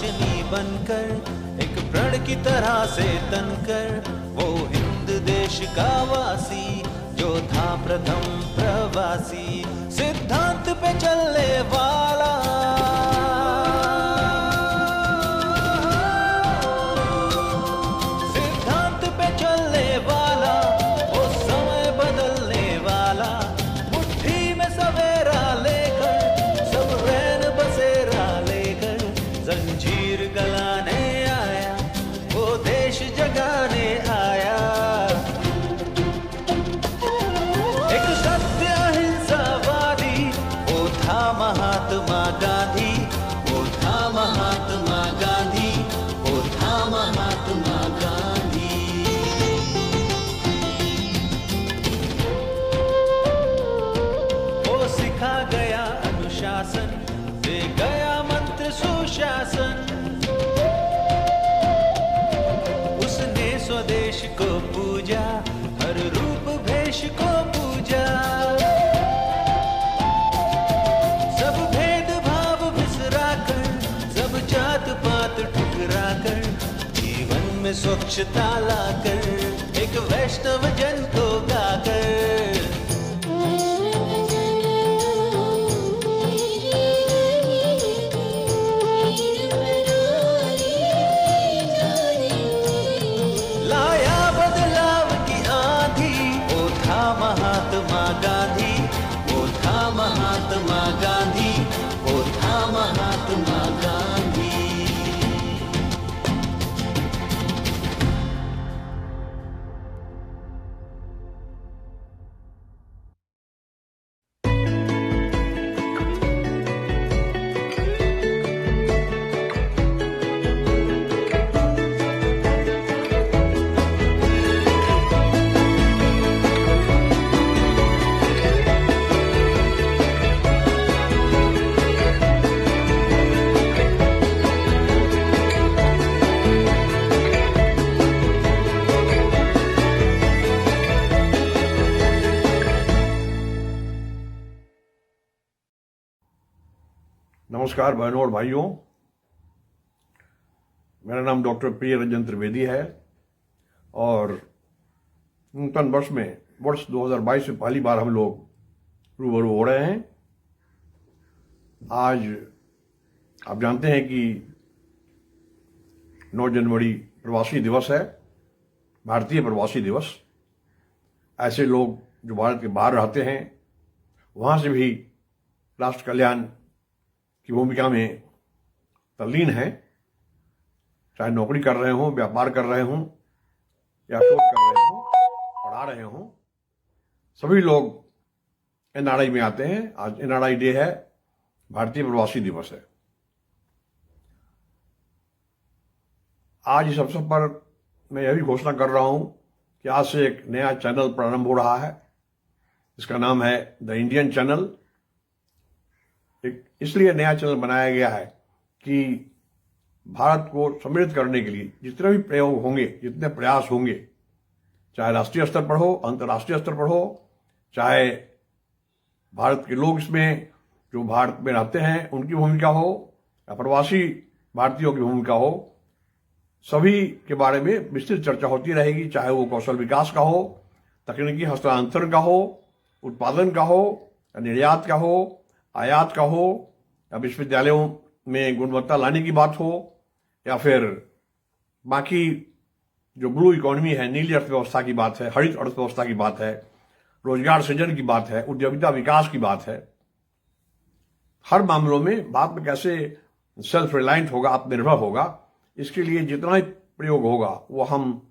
रोशनी बनकर, एक प्रण की तरह से तनकर, वो हिंद देश का वासी जो था प्रथम प्रवासी, सिद्धांत पे चलने वाला, सिद्धांत पे चलने वाला, वो समय बदलने वाला, मुट्ठी में सवेरा लेकर, सब रैन बसेरा लेकर, जंजीर गलाने आया, वो देश जगाने आया। एक सत्य अहिंसावादी, वो था महात्मा गांधी, वो था महात्मा गांधी, वो था महात्मा गांधी। वो सिखा गया अनुशासन, दे गया मंत्र सुशासन, उसने स्वदेश को पूजा, हर रूप भेष को पूजा, सब भेदभाव बिसरा कर, सब जात पात ठुकरा कर, जीवन में स्वच्छता लाकर, एक वैष्णव जन को गाकर। लाया बदलाव की आंधी, वो था महात्मा गांधी, वो था महात्मा गांधी, वो था महात्मा गांधी। नमस्कार बहनों और भाइयों, मेरा नाम डॉक्टर प्रिय रंजन त्रिवेदी है और नूतन वर्ष में वर्ष 2022 से पहली बार हम लोग रूबरू हो रहे हैं। आज आप जानते हैं कि 9 जनवरी प्रवासी दिवस है, भारतीय प्रवासी दिवस। ऐसे लोग जो भारत के बाहर रहते हैं, वहाँ से भी राष्ट्र कल्याण की भूमिका में तल्लीन है, चाहे नौकरी कर रहे हों, व्यापार कर रहे हों या शोध कर रहे हों, पढ़ा रहे हों, सभी लोग एनआरआई में आते हैं। आज एनआरआई डे है, भारतीय प्रवासी दिवस है। आज इस अवसर पर मैं यह भी घोषणा कर रहा हूं कि आज से एक नया चैनल प्रारंभ हो रहा है। इसका नाम है द इंडियन चैनल। इसलिए नया चैनल बनाया गया है कि भारत को समृद्ध करने के लिए जितने भी प्रयोग होंगे, जितने प्रयास होंगे, चाहे राष्ट्रीय स्तर पर हो, अंतर्राष्ट्रीय स्तर पर हो, चाहे भारत के लोग इसमें जो भारत में रहते हैं उनकी भूमिका हो या प्रवासी भारतीयों की भूमिका हो, सभी के बारे में विस्तृत चर्चा होती रहेगी। चाहे वो कौशल विकास का हो, तकनीकी हस्तांतरण का हो, उत्पादन का हो, निर्यात का हो, आयात का हो, या विश्वविद्यालयों में गुणवत्ता लाने की बात हो, या फिर बाकी जो ब्लू इकोनॉमी है, नीली अर्थव्यवस्था की बात है, हरित अर्थव्यवस्था की बात है, रोजगार सृजन की बात है, उद्यमिता विकास की बात है। हर मामलों में भारत में कैसे सेल्फ रिलायंट होगा, आत्मनिर्भर होगा, इसके लिए जितना ही प्रयोग होगा वो हम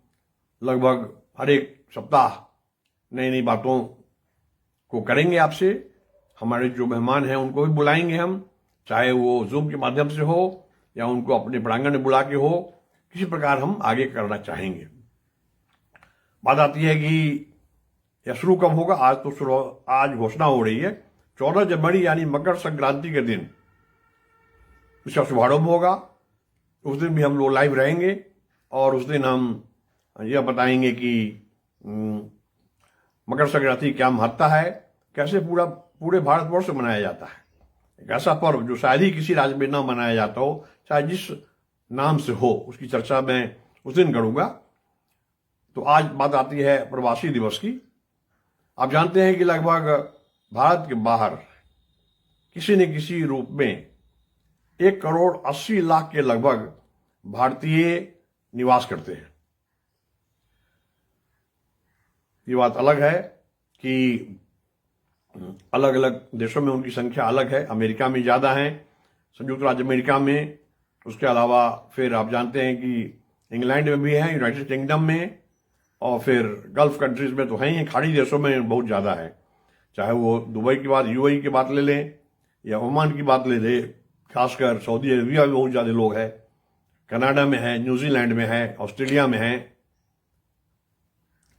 लगभग हर एक सप्ताह नई नई बातों को करेंगे। आपसे हमारे जो मेहमान हैं उनको भी बुलाएंगे हम, चाहे वो जूम के माध्यम से हो या उनको अपने प्रांगण में बुला के हो, किसी प्रकार हम आगे करना चाहेंगे। बात आती है कि यह शुरू कब होगा। आज घोषणा हो रही है 14 जनवरी यानी मकर संक्रांति के दिन इसका शुभारंभ होगा। उस दिन भी हम लोग लाइव रहेंगे और उस दिन हम यह बताएंगे कि मकर संक्रांति क्या महत्ता है, कैसे पूरे भारतवर्ष में मनाया जाता है। एक ऐसा पर्व जो शायद ही किसी राज्य में न मनाया जाता हो, चाहे जिस नाम से हो, उसकी चर्चा मैं उस दिन करूंगा। तो आज बात आती है प्रवासी दिवस की। आप जानते हैं कि लगभग भारत के बाहर किसी न किसी रूप में 1,80,00,000 के लगभग भारतीय निवास करते हैं। ये बात अलग है कि अलग अलग देशों में उनकी संख्या अलग है। अमेरिका में ज़्यादा है, संयुक्त राज्य अमेरिका में। उसके अलावा फिर आप जानते हैं कि इंग्लैंड में भी है, यूनाइटेड किंगडम में, और फिर गल्फ कंट्रीज में तो हैं ही, खाड़ी देशों में बहुत ज़्यादा है। चाहे वो दुबई की बात, यूएई की बात ले लें या ओमान की बात ले लें, खासकर सऊदी अरबिया में बहुत ज़्यादा लोग हैं, कनाडा में है, न्यूजीलैंड में है, ऑस्ट्रेलिया में है।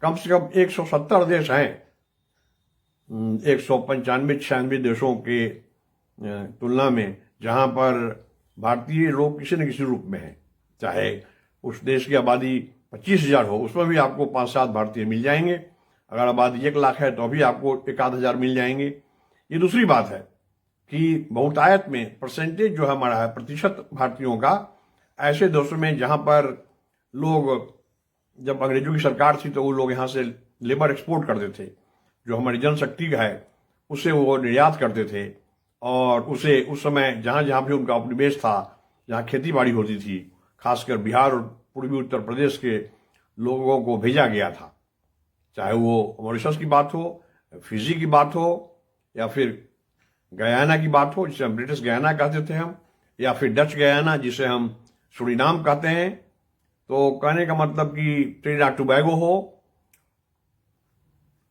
कम से कम 170 देश हैं 195-96 देशों के तुलना में, जहां पर भारतीय लोग किसी न किसी रूप में हैं। चाहे उस देश की आबादी 25,000 हो, उसमें भी आपको 5-7 भारतीय मिल जाएंगे। अगर आबादी 1,00,000 है तो अभी आपको 1,000 मिल जाएंगे। ये दूसरी बात है कि बहुतायत में परसेंटेज जो हमारा है, प्रतिशत भारतीयों का, ऐसे देशों में जहां पर लोग, जब अंग्रेजों की सरकार थी तो वो लोग यहाँ से लेबर एक्सपोर्ट करते थे, जो हमारी जनशक्ति है उसे वो निर्यात करते थे, और उसे उस समय जहाँ जहाँ भी उनका उपनिवेश था, जहाँ खेती बाड़ी होती थी, खासकर बिहार और पूर्वी उत्तर प्रदेश के लोगों को भेजा गया था। चाहे वो मॉरिशस की बात हो, फिजी की बात हो, या फिर गयाना की बात हो, जिसे हम ब्रिटिश गयाना कहते थे हम, या फिर डच गयाना जिसे हम सूरीनाम कहते हैं। तो कहने का मतलब कि ट्रिनिडाद टोबैगो हो,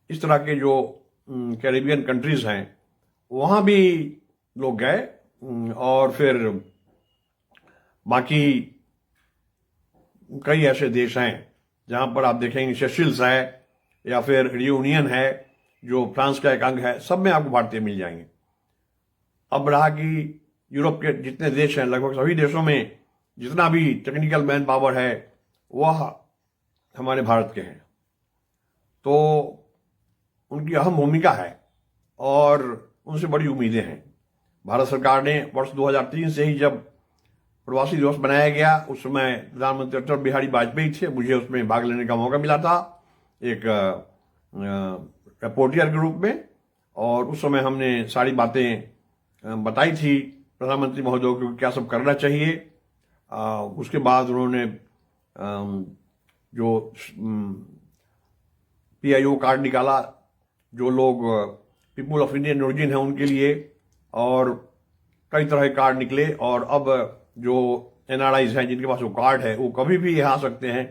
इस तरह के जो कैरिबियन कंट्रीज हैं वहाँ भी लोग गए। और फिर बाकी कई ऐसे देश हैं जहाँ पर आप देखेंगे, सेशल्स है या फिर रियूनियन है जो फ्रांस का एक अंग है, सब में आपको भारतीय मिल जाएंगे। अब रहा कि यूरोप के जितने देश हैं, लगभग सभी देशों में जितना भी टेक्निकल मैन पावर है वह हमारे भारत के हैं। तो उनकी अहम भूमिका है और उनसे बड़ी उम्मीदें हैं। भारत सरकार ने वर्ष 2003 से ही जब प्रवासी दिवस बनाया गया, उस समय प्रधानमंत्री अटल बिहारी वाजपेयी थे, मुझे उसमें भाग लेने का मौका मिला था एक रिपोर्टर के रूप में, और उस समय हमने सारी बातें बताई थी प्रधानमंत्री महोदय को क्या सब करना चाहिए। उसके बाद उन्होंने जो PIO कार्ड निकाला, जो लोग पीपुल ऑफ इंडियन ओरिजिन है उनके लिए, और कई तरह के कार्ड निकले। और अब जो NRIs हैं जिनके पास वो कार्ड है वो कभी भी यहाँ आ सकते हैं,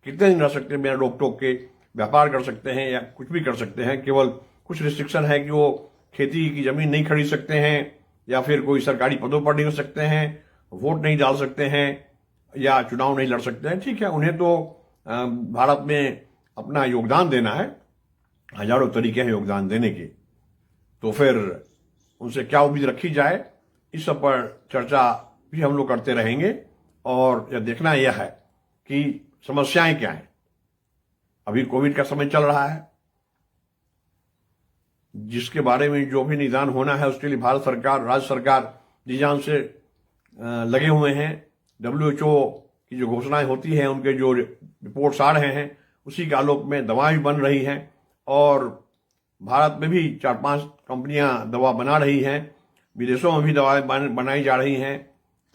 कितने दिन रह सकते हैं बिना रोक टोक के, व्यापार कर सकते हैं या कुछ भी कर सकते हैं। केवल कुछ रिस्ट्रिक्शन है कि वो खेती की जमीन नहीं खरीद सकते हैं, या फिर कोई सरकारी पदों पर नहीं हो सकते हैं, वोट नहीं डाल सकते हैं, या चुनाव नहीं लड़ सकते हैं। ठीक है, उन्हें तो भारत में अपना योगदान देना है, हजारों तरीके हैं योगदान देने के। तो फिर उनसे क्या उम्मीद रखी जाए, इस सब पर चर्चा भी हम लोग करते रहेंगे। और यह देखना यह है कि समस्याएं क्या हैं। अभी कोविड का समय चल रहा है, जिसके बारे में जो भी निदान होना है उसके लिए भारत सरकार, राज्य सरकार जी जान से लगे हुए हैं। WHO की जो घोषणाएं होती हैं, उनके जो रिपोर्ट्स आ रहे हैं, उसी के आलोक में दवाएं भी बन रही हैं, और भारत में भी 4-5 कंपनियां दवा बना रही हैं, विदेशों में भी दवाएं बनाई जा रही हैं।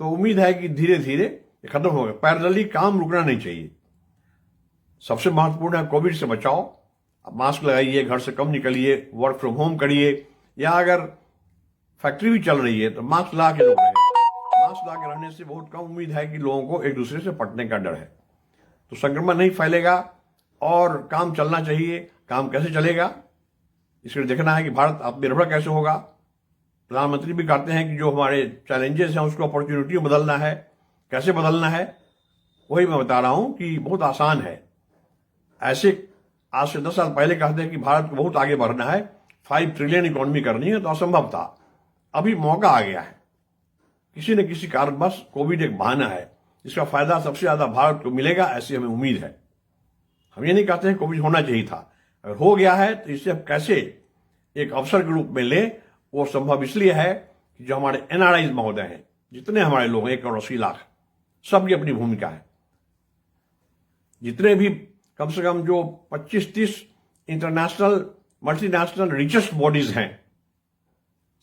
तो उम्मीद है कि धीरे धीरे ये खत्म होगा। पैरेलली काम रुकना नहीं चाहिए। सबसे महत्वपूर्ण है कोविड से बचाओ। आप मास्क लगाइए, घर से कम निकलिए, वर्क फ्रॉम होम करिए, या अगर फैक्ट्री भी चल रही है तो मास्क ला के लोग रहे। मास्क ला के रहने से बहुत कम उम्मीद है कि लोगों को एक दूसरे से पटने का डर है, तो संक्रमण नहीं फैलेगा और काम चलना चाहिए। काम कैसे चलेगा, इसलिए देखना है कि भारत आत्मनिर्भर कैसे होगा। प्रधानमंत्री भी कहते हैं कि जो हमारे चैलेंजेस हैं उसको अपॉर्चुनिटी में बदलना है। कैसे बदलना है वही मैं बता रहा हूं कि बहुत आसान है। ऐसे आज से 10 साल पहले कहते हैं कि भारत को बहुत आगे बढ़ना है, 5 ट्रिलियन इकोनॉमी करनी है, तो असंभव था। अभी मौका आ गया है। किसी न किसी कारणवश कोविड एक बहाना है, इसका फायदा सबसे ज्यादा भारत को मिलेगा, ऐसी हमें उम्मीद है। हम ये नहीं कहते हैं कोविड होना चाहिए था, अगर हो गया है तो इसे अब कैसे एक अवसर के रूप में ले, वो संभव इसलिए है कि जो हमारे NRIs महोदय हैं, जितने हमारे लोग हैं 1,80,00,000, सबकी अपनी भूमिका है। जितने भी कम से कम जो 25-30 इंटरनेशनल मल्टीनेशनल रिचेस्ट बॉडीज हैं,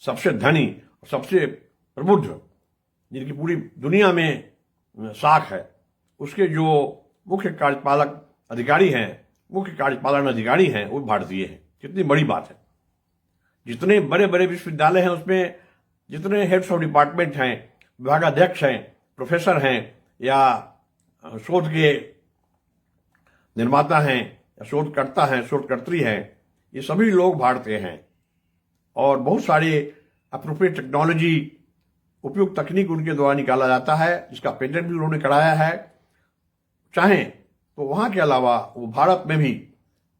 सबसे धनी और सबसे प्रबुद्ध, जिनकी पूरी दुनिया में साख है, उसके जो मुख्य कार्यपालक अधिकारी हैं, मुख्य कार्यपालन अधिकारी हैं, वो भारतीय हैं। कितनी बड़ी बात है। जितने बड़े बड़े विश्वविद्यालय हैं उसमें जितने हेड्स ऑफ डिपार्टमेंट हैं, विभागाध्यक्ष हैं, प्रोफेसर हैं या शोध के निर्माता हैं या शोधकर्ता हैं, शोधकर्त्री हैं, ये सभी लोग भारतीय हैं। और बहुत सारे अप्रोप्रिएट टेक्नोलॉजी, उपयुक्त तकनीक उनके द्वारा निकाला जाता है, जिसका पेटेंट भी उन्होंने कराया है। चाहें तो वहां के अलावा वो भारत में भी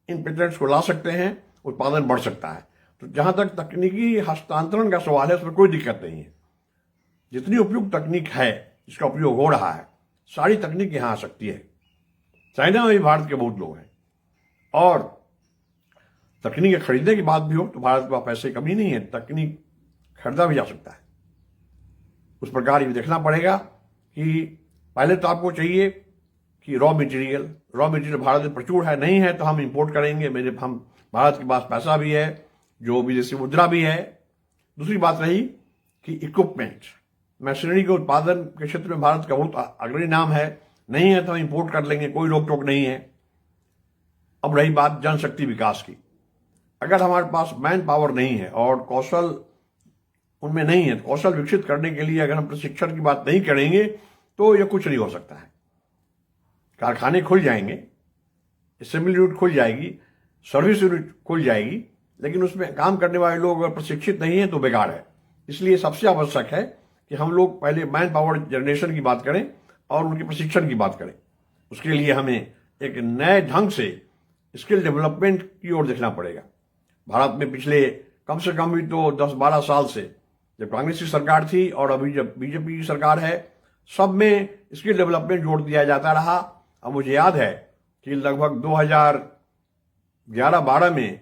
इन पेटेंट्स को ला सकते हैं, उत्पादन बढ़ सकता है। तो जहां तक तकनीकी हस्तांतरण का सवाल है, उसमें कोई दिक्कत नहीं है। जितनी उपयुक्त तकनीक है, जिसका उपयोग हो रहा है, सारी तकनीक यहां आ सकती है। चाइना में भी भारत के बहुत लोग हैं, और तकनीक खरीदने की बात भी हो तो भारत के पास पैसे की कमी नहीं है, तकनीक खरीदा भी जा सकता है। उस प्रकार ये देखना पड़ेगा कि पहले तो आपको चाहिए कि रॉ मटेरियल भारत में प्रचुर है, नहीं है तो हम इंपोर्ट करेंगे। हम भारत के पास पैसा भी है, जो विदेशी मुद्रा भी है। दूसरी बात रही कि इक्विपमेंट, मशीनरी के उत्पादन के क्षेत्र में भारत का बहुत अग्रणी नाम है, नहीं है तो हम इंपोर्ट कर लेंगे, कोई रोक टोक नहीं है। अब रही बात जनशक्ति विकास की, अगर हमारे पास मैन पावर नहीं है और कौशल उनमें नहीं है, कौशल विकसित करने के लिए अगर हम प्रशिक्षण की बात नहीं करेंगे तो यह कुछ नहीं हो सकता है। कारखाने खुल जाएंगे, असेंबली यूनिट खुल जाएगी, सर्विस यूनिट खुल जाएगी, लेकिन उसमें काम करने वाले लोग अगर प्रशिक्षित नहीं है तो बेकार है। इसलिए सबसे आवश्यक है कि हम लोग पहले मैन पावर जनरेशन की बात करें और उनके प्रशिक्षण की बात करें। उसके लिए हमें एक नए ढंग से स्किल डेवलपमेंट की ओर देखना पड़ेगा। भारत में पिछले कम से कम भी तो 10-12 साल से, जब कांग्रेस की सरकार थी और अभी जब बीजेपी की सरकार है, सब में स्किल डेवलपमेंट जोड़ दिया जाता रहा। अब मुझे याद है कि लगभग 2011-12 में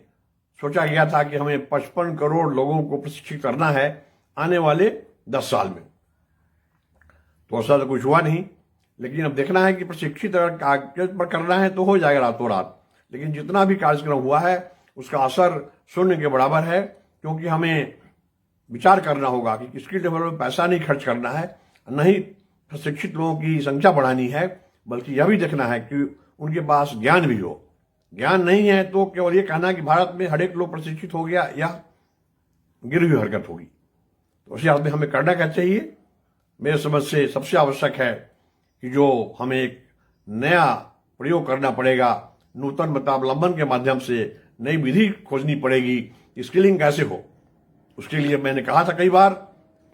सोचा गया था कि हमें 55 करोड़ लोगों को प्रशिक्षित करना है आने वाले 10 साल में। तो ऐसा तो कुछ हुआ नहीं, लेकिन अब देखना है कि प्रशिक्षित अगर कागज पर करना है तो हो जाएगा रातों रात। लेकिन जितना भी कार्यक्रम हुआ है उसका असर शून्य के बराबर है, क्योंकि हमें विचार करना होगा कि स्किल डेवलपमेंट में पैसा नहीं खर्च करना है, नहीं प्रशिक्षित लोगों की संख्या बढ़ानी है, बल्कि यह भी देखना है कि उनके पास ज्ञान भी हो। ज्ञान नहीं है तो केवल ये कहना कि भारत में हर एक लोग प्रशिक्षित हो गया, यह गिरी हुई हरकत होगी। तो उसी हालत में हमें करना क्या चाहिए? मेरे समझ से सबसे आवश्यक है कि जो हमें एक नया प्रयोग करना पड़ेगा, नूतन मतावलंबन के माध्यम से नई विधि खोजनी पड़ेगी, स्किलिंग कैसे हो। उसके लिए मैंने कहा था कई बार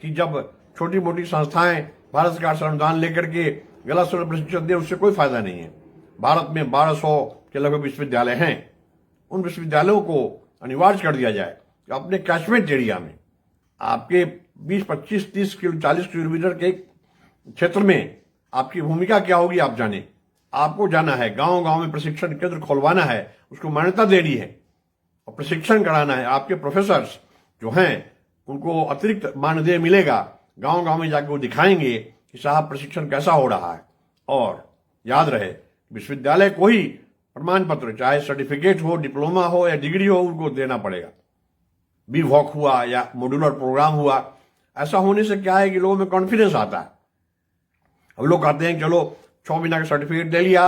कि जब छोटी मोटी संस्थाएं भारत सरकार से अनुदान लेकर के गलत स्वर्ण प्रशिक्षण दे, उससे कोई फायदा नहीं है। भारत में 1200 के लगभग विश्वविद्यालय हैं, उन विश्वविद्यालयों को अनिवार्य कर दिया जाए कि अपने कैचमेंट एरिया में, आपके 20, 25, 30, 40 किलोमीटर के क्षेत्र में आपकी भूमिका क्या होगी आप जाने। आपको जाना है, गांव गांव में प्रशिक्षण केंद्र खोलवाना है, उसको मान्यता देनी है और प्रशिक्षण कराना है। आपके प्रोफेसर्स जो हैं उनको अतिरिक्त मानदेय मिलेगा, गांव गांव में जाकर वो दिखाएंगे कि साहब प्रशिक्षण कैसा हो रहा है। और याद रहे, विश्वविद्यालय को ही प्रमाण पत्र, चाहे सर्टिफिकेट हो, डिप्लोमा हो या डिग्री हो, उनको देना पड़ेगा। बीवॉक हुआ या मॉड्यूलर प्रोग्राम हुआ, ऐसा होने से क्या है कि लोगों में कॉन्फिडेंस आता है। अब लोग कहते हैं चलो 6 महीना का सर्टिफिकेट ले लिया,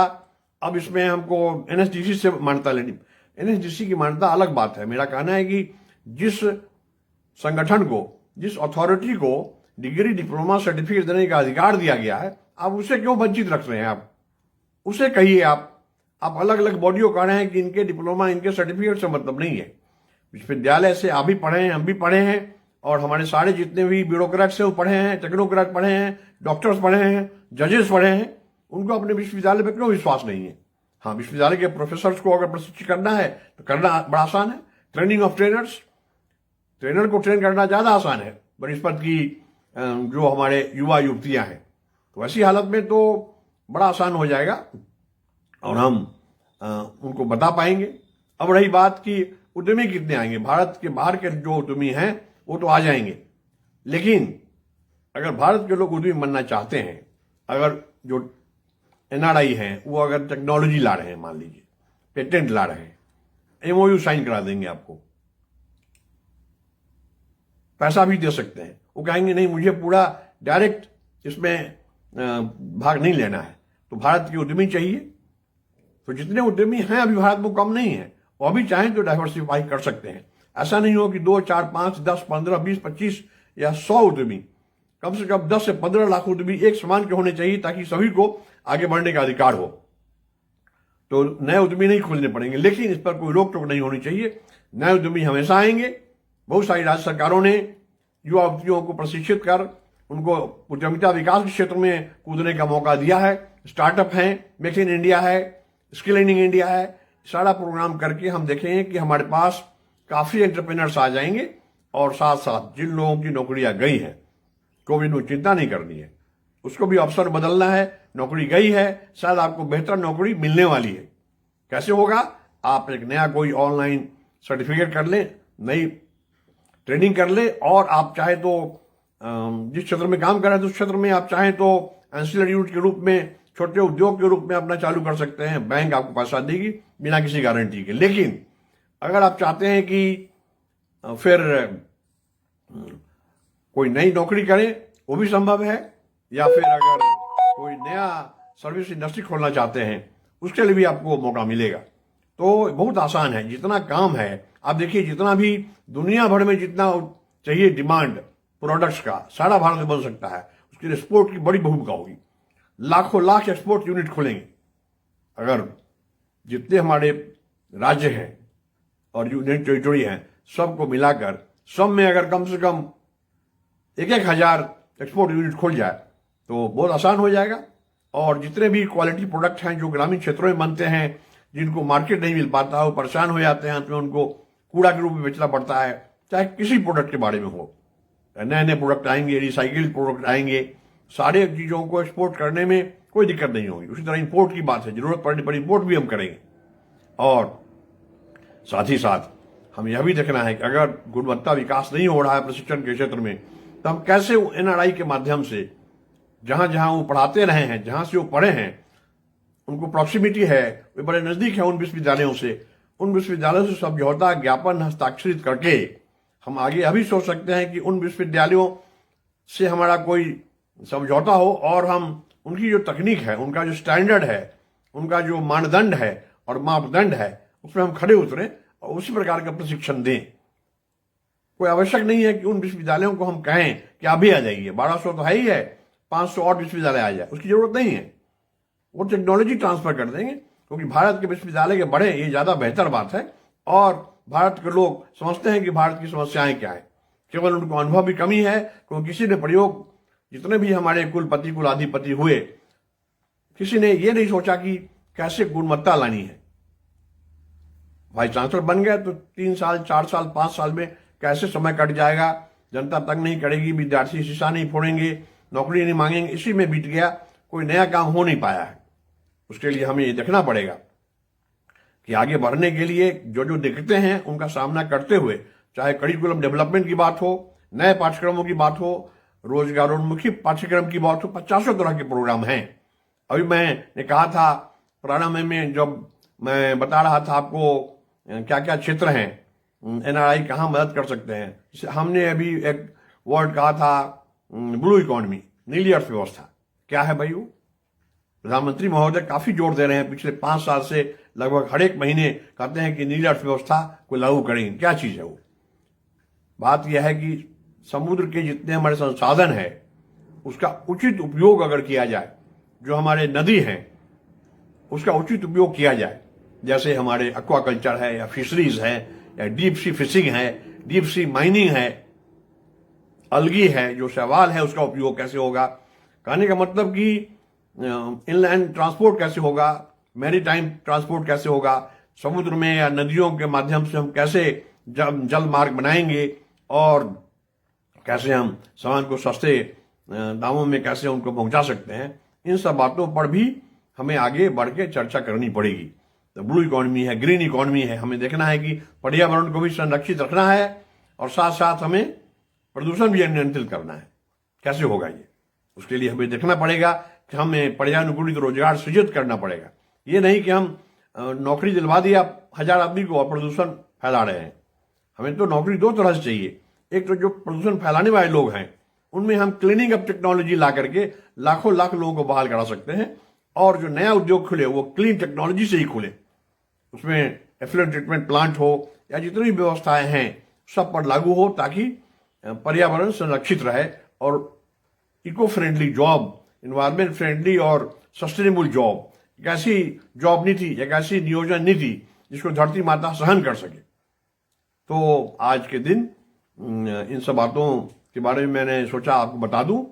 अब इसमें हमको एनएसडीसी से मान्यता लेनी। एनएसडीसी की मान्यता अलग बात है। मेरा कहना है कि जिस संगठन को, जिस अथॉरिटी को डिग्री, डिप्लोमा, सर्टिफिकेट देने का अधिकार दिया गया है, आप उसे क्यों वंचित रख रहे हैं? आप उसे कहिए। आप अलग अलग बॉडियों कह रहे हैं कि इनके डिप्लोमा, इनके सर्टिफिकेट से मतलब नहीं है। विश्वविद्यालय से आप भी पढ़े हैं, हम भी पढ़े हैं, और हमारे सारे जितने भी ब्यूरोक्रेट्स हैं वो पढ़े हैं, टेक्नोक्रेट पढ़े हैं, डॉक्टर्स पढ़े हैं, जजेस पढ़े हैं। उनको अपने विश्वविद्यालय पर क्यों विश्वास नहीं है? हाँ, विश्वविद्यालय के प्रोफेसर्स को अगर प्रशिक्षित करना है तो करना बड़ा आसान है। ट्रेनिंग ऑफ ट्रेनर्स, ट्रेनर को ट्रेन करना ज्यादा आसान है बनिस्पत की जो हमारे युवा युवतियां हैं। तो ऐसी हालत में तो बड़ा आसान हो जाएगा और हम उनको बता पाएंगे। अब रही बात कि उद्यमी कितने आएंगे, भारत के बाहर के जो उद्यमी हैं वो तो आ जाएंगे, लेकिन अगर भारत के लोग उद्यमी बनना चाहते हैं, अगर जो एनआरआई हैं वो अगर टेक्नोलॉजी ला रहे हैं, मान लीजिए पेटेंट ला रहे हैं, एमओयू साइन करा देंगे, आपको पैसा भी दे सकते हैं। वो कहेंगे नहीं मुझे पूरा डायरेक्ट इसमें भाग नहीं लेना है, तो भारत के उद्यमी चाहिए। तो जितने उद्यमी हैं अभी भारत में कम नहीं है, वो भी चाहें तो डाइवर्सिफाई कर सकते हैं। ऐसा नहीं हो कि 2, 4, 5, 10, 15, 20, 25 या 100 उद्यमी, कम से कम 10 से 15 लाख उद्यमी एक समान के होने चाहिए, ताकि सभी को आगे बढ़ने का अधिकार हो। तो नए उद्यमी नहीं खोलने पड़ेंगे, लेकिन इस पर कोई रोक टोक नहीं होनी चाहिए। नए उद्यमी हमेशा आएंगे। बहुत सारी राज्य सरकारों ने युवा उद्यमियों को प्रशिक्षित कर उनको उद्यमिता विकास के क्षेत्र में कूदने का मौका दिया है। स्टार्टअप है, मेक इन इंडिया है, स्किल इन इंडिया है, सारा प्रोग्राम करके हम देखेंगे कि हमारे पास काफी एंटरप्रेन्योर्स आ जाएंगे। और साथ साथ जिन लोगों की नौकरियां गई हैं, कोविड में चिंता नहीं करनी है, उसको भी अवसर बदलना है। नौकरी गई है, शायद आपको बेहतर नौकरी मिलने वाली है। कैसे होगा? आप एक नया कोई ऑनलाइन सर्टिफिकेट कर लें, नई ट्रेनिंग कर ले, और आप चाहे तो जिस क्षेत्र में काम कर रहे हैं उस क्षेत्र में आप चाहें तो एंसिलरी यूनिट के रूप में, छोटे उद्योग के रूप में अपना चालू कर सकते हैं। बैंक आपको पैसा देगी बिना किसी गारंटी के। लेकिन अगर आप चाहते हैं कि फिर कोई नई नौकरी करें, वो भी संभव है। या फिर अगर कोई नया सर्विस इंडस्ट्री खोलना चाहते हैं, उसके लिए भी आपको मौका मिलेगा। तो बहुत आसान है, जितना काम है आप देखिए, जितना भी दुनिया भर में जितना चाहिए डिमांड प्रोडक्ट्स का, सारा भारत में बन सकता है। उसके लिए एक्सपोर्ट की बड़ी भूमिका होगी। लाखों लाख एक्सपोर्ट यूनिट खुलेंगे। अगर जितने हमारे राज्य हैं और यूनियन टेरिटरी हैं, सबको मिलाकर सब में अगर कम से कम 1,000 एक्सपोर्ट यूनिट खुल जाए तो बहुत आसान हो जाएगा। और जितने भी क्वालिटी प्रोडक्ट हैं जो ग्रामीण क्षेत्रों में बनते हैं, जिनको मार्केट नहीं मिल पाता, वो परेशान हो जाते हैं, तो उनको कूड़ा के रूप में बेचना पड़ता है। चाहे किसी प्रोडक्ट के बारे में हो, नए नए प्रोडक्ट आएंगे, रिसाइकिल्ड प्रोडक्ट आएंगे, सारे चीजों को एक्सपोर्ट करने में कोई दिक्कत नहीं होगी। उसी तरह इंपोर्ट की बात है, जरूरत पड़ने पर इंपोर्ट भी हम करेंगे। और साथ ही साथ हम यह भी देखना है कि अगर गुणवत्ता विकास नहीं हो रहा है प्रशिक्षण के क्षेत्र में, तो हम कैसे एनआरआई के माध्यम से जहां जहां वो पढ़ाते रहे हैं, जहां से वो पढ़े हैं, उनको प्रॉक्सिमिटी है, वे बड़े नजदीक है उन विश्वविद्यालयों से, उन विश्वविद्यालयों से समझौता ज्ञापन हस्ताक्षरित करके हम आगे अभी सोच सकते हैं कि उन विश्वविद्यालयों से हमारा कोई समझौता हो और हम उनकी जो तकनीक है, उनका जो स्टैंडर्ड है, उनका जो मानदंड है और मापदंड है, उसमें हम खड़े उतरें और उसी प्रकार का प्रशिक्षण दें। कोई आवश्यक नहीं है कि उन विश्वविद्यालयों को हम कहें कि आप भी आ जाइए, 1200 तो है ही है, 500 और विश्वविद्यालय आ जाए, उसकी जरूरत नहीं है। वो टेक्नोलॉजी ट्रांसफर कर देंगे, क्योंकि भारत के विश्वविद्यालय के बढ़े ये ज्यादा बेहतर बात है। और भारत के लोग समझते हैं कि भारत की समस्याएं क्या है, केवल उनको अनुभव की कमी है, क्योंकि किसी ने प्रयोग, जितने भी हमारे कुलपति कुलाधिपति हुए, किसी ने ये नहीं सोचा कि कैसे गुणवत्ता लानी है। वाइस चांसलर बन गए तो 3 साल 4 साल 5 साल में कैसे समय कट जाएगा, जनता तंग नहीं करेगी, विद्यार्थी शीशा नहीं फोड़ेंगे, नौकरी नहीं मांगेंगे, इसी में बीत गया, कोई नया काम हो नहीं पाया है। उसके लिए हमें ये देखना पड़ेगा कि आगे बढ़ने के लिए जो जो दिक्कतें हैं उनका सामना करते हुए, चाहे करिकुलम डेवलपमेंट की बात हो, नए पाठ्यक्रमों की बात हो, रोजगारोन्मुखी पाठ्यक्रम की बात हो, 50 तरह के प्रोग्राम हैं। अभी मैंने कहा था प्रारंभ में, जब मैं बता रहा था आपको क्या क्या क्षेत्र हैं, एनआरआई कहाँ मदद कर सकते हैं। हमने अभी एक वर्ड कहा था ब्लू इकोनॉमी, नीली अर्थव्यवस्था। क्या है भाई वो? प्रधानमंत्री महोदय काफी जोर दे रहे हैं, पिछले 5 साल से लगभग हर एक महीने कहते हैं कि नीली अर्थव्यवस्था को लागू करेंगे। क्या चीज है वो? बात यह है कि समुद्र के जितने हमारे संसाधन है उसका उचित उपयोग अगर किया जाए, जो हमारे नदी हैं उसका उचित उपयोग किया जाए, जैसे हमारे एक्वाकल्चर है या फिशरीज है या डीप सी फिशिंग है, डीप सी माइनिंग है, अलगी है, जो शैवाल है उसका उपयोग कैसे होगा। कहने का मतलब कि इनलैंड ट्रांसपोर्ट कैसे होगा, मैरीटाइम ट्रांसपोर्ट कैसे होगा, समुद्र में या नदियों के माध्यम से हम कैसे जल मार्ग बनाएंगे और कैसे हम सामान को सस्ते दामों में कैसे उनको पहुंचा सकते हैं। इन सब बातों पर भी हमें आगे बढ़ के चर्चा करनी पड़ेगी। तो ब्लू इकोनॉमी है, ग्रीन इकोनॉमी है, हमें देखना है कि पर्यावरण को भी संरक्षित रखना है और साथ साथ हमें प्रदूषण भी नियंत्रित करना है। कैसे होगा ये? उसके लिए हमें देखना पड़ेगा कि हमें पर्यानुकूलित रोजगार सृजित करना पड़ेगा। ये नहीं कि हम नौकरी दिलवा दिया 1000 आदमी को और प्रदूषण फैला रहे हैं। हमें तो नौकरी दो तरह से चाहिए। एक तो जो प्रदूषण फैलाने वाले लोग हैं उनमें हम क्लीनिंग अप टेक्नोलॉजी ला करके लाखों लाख लोगों को बहाल करा सकते हैं, और जो नया उद्योग खुले वो क्लीन टेक्नोलॉजी से ही खुले, उसमें एफ्लुएंट ट्रीटमेंट प्लांट हो या जितनी भी व्यवस्थाएं हैं सब पर लागू हो, ताकि पर्यावरण संरक्षित रहे और eco friendly job, environment friendly और सस्टेनेबल जॉब, एक ऐसी जॉब नीति, एक ऐसी नियोजन नीति जिसको धरती माता सहन कर सके। तो आज के दिन इन सब बातों के बारे में मैंने सोचा आपको बता दूं,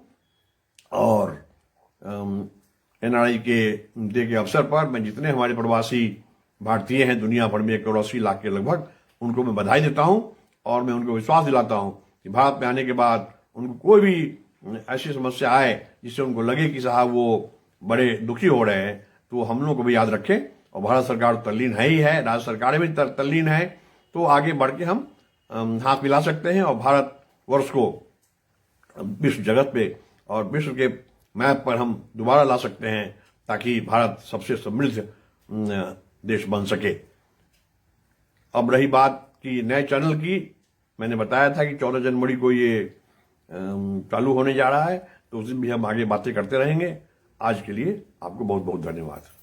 और NRI के डे के अवसर पर मैं जितने हमारे प्रवासी भारतीय हैं दुनिया भर में 180 लाख के लगभग, उनको मैं बधाई देता हूं और मैं उनको विश्वास दिलाता हूं कि भारत में आने के बाद उनको कोई भी ऐसी समस्या आए जिससे उनको लगे कि साहब वो बड़े दुखी हो रहे हैं, तो हम लोग को भी याद रखें। और भारत सरकार तल्लीन है ही है, राज्य सरकारें भी तल्लीन है, तो आगे बढ़ के हम हाथ मिला सकते हैं और भारत वर्ष को विश्व जगत पे और विश्व के मैप पर हम दोबारा ला सकते हैं, ताकि भारत सबसे समृद्ध देश बन सके। अब रही बात कि नए चैनल की, मैंने बताया था कि 14 जनवरी को ये चालू होने जा रहा है, तो उस दिन भी हम आगे बातें करते रहेंगे। आज के लिए आपको बहुत बहुत धन्यवाद।